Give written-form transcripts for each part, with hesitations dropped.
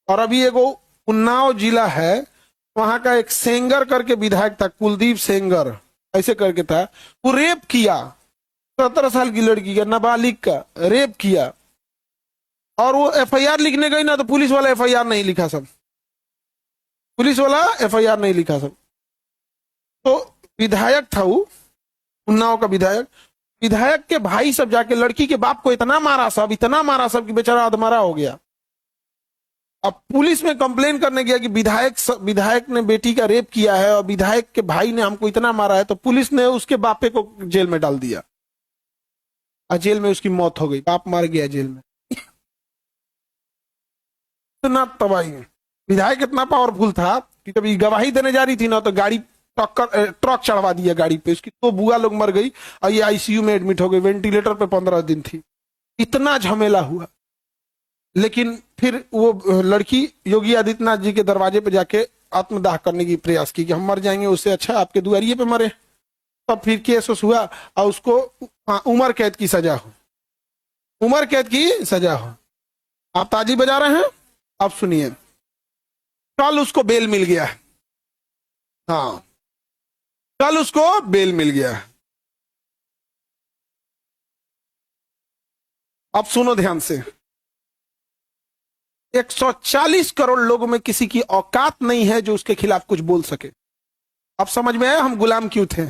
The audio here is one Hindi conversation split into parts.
और अभी एगो उन्नाव जिला है, वहां का एक सेंगर करके विधायक था, कुलदीप सेंगर ऐसे करके था, वो रेप किया 17 साल की लड़की का, नाबालिग का रेप किया, और वो एफआईआर लिखने गई ना तो पुलिस वाला एफआईआर नहीं लिखा सब, पुलिस वाला एफआईआर नहीं लिखा सब। तो विधायक था वो, उन्नाव का विधायक, विधायक के भाई सब जाके लड़की के बाप को इतना मारा सब, इतना मारा सब कि बेचारा अधमरा हो गया। अब पुलिस में कंप्लेन करने गया कि विधायक ने बेटी का रेप किया है और विधायक के भाई ने हमको इतना मारा है, तो पुलिस ने उसके बापे को जेल में डाल दिया और जेल में उसकी मौत हो गई, बाप मर गया जेल में। इतना तबाही है। विधायक इतना पावरफुल था कि जब ये गवाही देने जा रही थी ना तो गाड़ी ट्रक चढ़वा दिया गाड़ी पे उसकी, तो बुआ लोग मर गई और ये आईसीयू में एडमिट हो गई, वेंटिलेटर पे 15 दिन थी। इतना झमेला हुआ, लेकिन फिर वो लड़की योगी आदित्यनाथ जी के दरवाजे पे जाके आत्मदाह करने की प्रयास की कि हम मर जाएंगे, उससे अच्छा आपके दुआरिये पे मरे। तब फिर केस हुआ और उसको उम्र कैद की सजा हो, उम्र कैद की सजा हो। आप ताजी बजा रहे हैं, अब सुनिए। कल उसको बेल मिल गया है, हाँ कल उसको बेल मिल गया है। अब सुनो ध्यान से, 140 करोड़ लोगों में किसी की औकात नहीं है जो उसके खिलाफ कुछ बोल सके। अब समझ में आया हम गुलाम क्यों थे?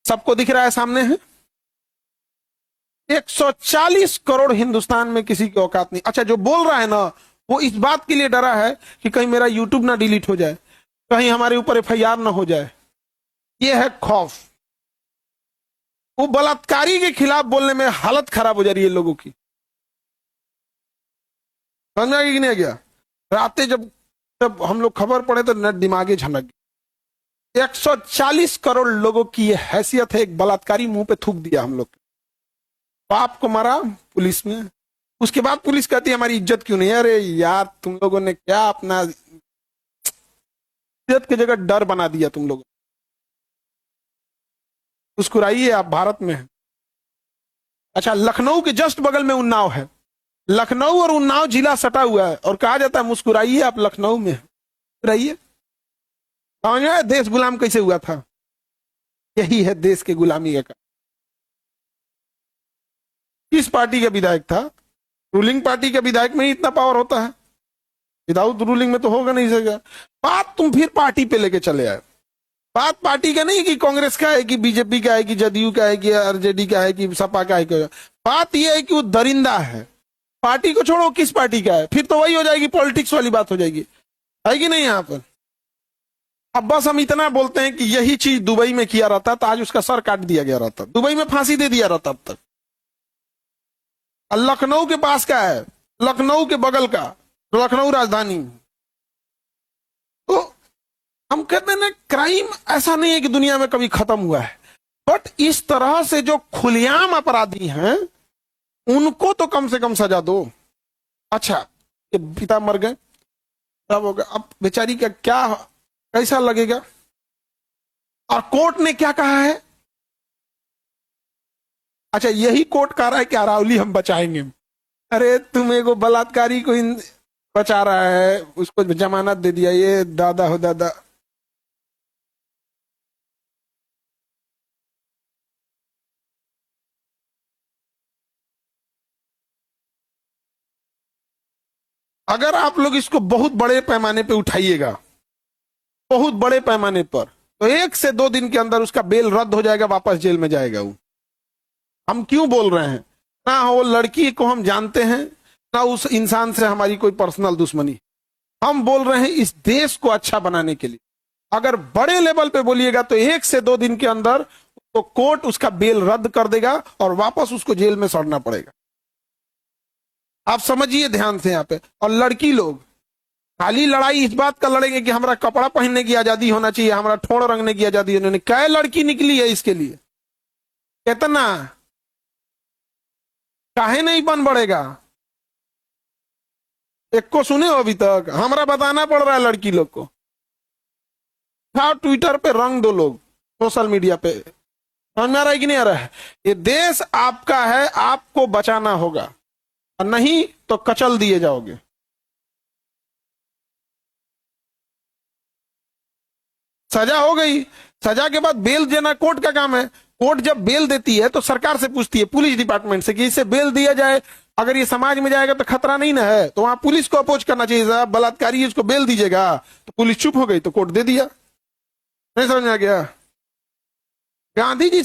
सबको दिख रहा है, सामने है। 140 करोड़ हिंदुस्तान में किसी की औकात नहीं। अच्छा, जो बोल रहा है ना वो इस बात के लिए डरा है कि कहीं मेरा यूट्यूब ना डिलीट हो जाए, कहीं हमारे ऊपर एफआईआर ना हो जाए, ये है खौफ। वो बलात्कारी के खिलाफ बोलने में हालत खराब हो जा रही है लोगों की। समझ में आ गया कि नहीं आ गया? रातें जब जब हम लोग खबर पड़े तो न दिमागे झनक गए। 140 करोड़ लोगों की ये हैसियत है, एक बलात्कारी मुंह पे थूक दिया हम लोग, बाप को मारा पुलिस में। उसके बाद पुलिस कहती है हमारी इज्जत क्यों नहीं है। अरे यार, तुम लोगों ने क्या अपना इज्जत की जगह डर बना दिया तुम लोगों। मुस्कुराइए, आप भारत में हैं। अच्छा, लखनऊ के जस्ट बगल में उन्नाव है, लखनऊ और उन्नाव जिला सटा हुआ है और कहा जाता है मुस्कुराइए आप लखनऊ में, मुस्कुराइए। समझ में देश गुलाम कैसे हुआ था? यही है देश के गुलामी का। किस पार्टी का विधायक था? रूलिंग पार्टी के विधायक में ही इतना पावर होता है, विदाउट रूलिंग में तो होगा नहीं सकेगा। बात तुम फिर पार्टी पे लेके चले आए। बात पार्टी का नहीं कि कांग्रेस का है कि बीजेपी का है कि जदयू का है कि आरजेडी का है कि सपा का है। बात यह है कि वो दरिंदा है। पार्टी को छोड़ो, किस पार्टी का है, फिर तो वही हो जाएगी, पॉलिटिक्स वाली बात हो जाएगी, है कि नहीं यहाँ पर? अब बस हम इतना बोलते हैं कि यही चीज दुबई में किया रहता तो आज उसका सर काट दिया गया रहता, दुबई में फांसी दे दिया रहता अब तक। लखनऊ के पास का है, लखनऊ के बगल का, लखनऊ राजधानी। तो हम कहते हैं ना, क्राइम ऐसा नहीं है कि दुनिया में कभी खत्म हुआ है, बट इस तरह से जो खुलेआम अपराधी हैं उनको तो कम से कम सजा दो। अच्छा, ये पिता मर गए, तब हो गया, अब बेचारी का क्या, कैसा लगेगा? और कोर्ट ने क्या कहा है? अच्छा, यही कोर्ट कह रहा है कि अरावली हम बचाएंगे। अरे तुम एगो बलात्कारी को बचा रहा है, उसको जमानत दे दिया, ये दादा हो दादा। अगर आप लोग इसको बहुत बड़े पैमाने पे उठाइएगा, बहुत बड़े पैमाने पर, तो 1 से 2 दिन के अंदर उसका बेल रद्द हो जाएगा, वापस जेल में जाएगा वो। हम क्यों बोल रहे हैं? ना वो लड़की को हम जानते हैं, ना उस इंसान से हमारी कोई पर्सनल दुश्मनी। हम बोल रहे हैं इस देश को अच्छा बनाने के लिए। अगर बड़े लेवल पे बोलिएगा तो 1 से 2 दिन के अंदर तो कोर्ट उसका बेल रद्द कर देगा और वापस उसको जेल में सड़ना पड़ेगा। आप समझिए ध्यान से यहाँ पे। और लड़की लोग खाली लड़ाई इस बात का लड़ेंगे कि हमारा कपड़ा पहनने की आजादी होना चाहिए, हमारा ठोड़ रंगने की आजादी होनी। क्या लड़की निकली है इसके लिए? कितना काहे नहीं बन बढ़ेगा? एक को सुने हो अभी तक? हमारा बताना पड़ रहा है लड़की लोग को। हाँ, ट्विटर पे रंग दो लोग, सोशल मीडिया पे। समझ में आ रहा है कि नहीं आ रहा है? ये देश आपका है, आपको बचाना होगा, और नहीं तो कचल दिए जाओगे। सजा हो गई, सजा के बाद बेल देना कोर्ट का काम है। कोर्ट जब बेल देती है तो सरकार से पूछती है, पुलिस डिपार्टमेंट से, कि इसे बेल दिया जाए, अगर ये समाज में जाएगा तो खतरा नहीं ना है। तो वहां पुलिस को अपोज करना चाहिए, साहब बलात्कारी इसको बेल दीजिएगा, तो पुलिस चुप हो गई तो कोर्ट दे दिया। नहीं समझ में आ गया? गांधी जी